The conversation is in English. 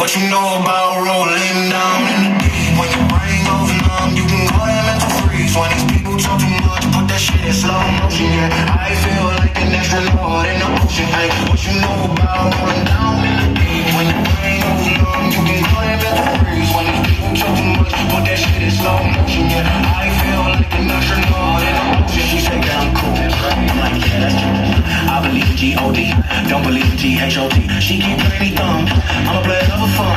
What you know about rolling down in the deep? When your brain goes numb, you can call that mental freeze. When these people talk too much, put that shit in slow motion. Yeah, I feel like an astronaut in the ocean. Hey, what you know about rolling down in the deep? When your brain goes numb, you can call that mental freeze. When these people talk too much, put that shit in slow motion. Yeah, I feel like an astronaut in the ocean. She say that I'm cool. I'm like, yeah, that's true. I believe in G-O-D, don't believe in T-H-O-T. She keep playing me thumb. I'm a player of a fun.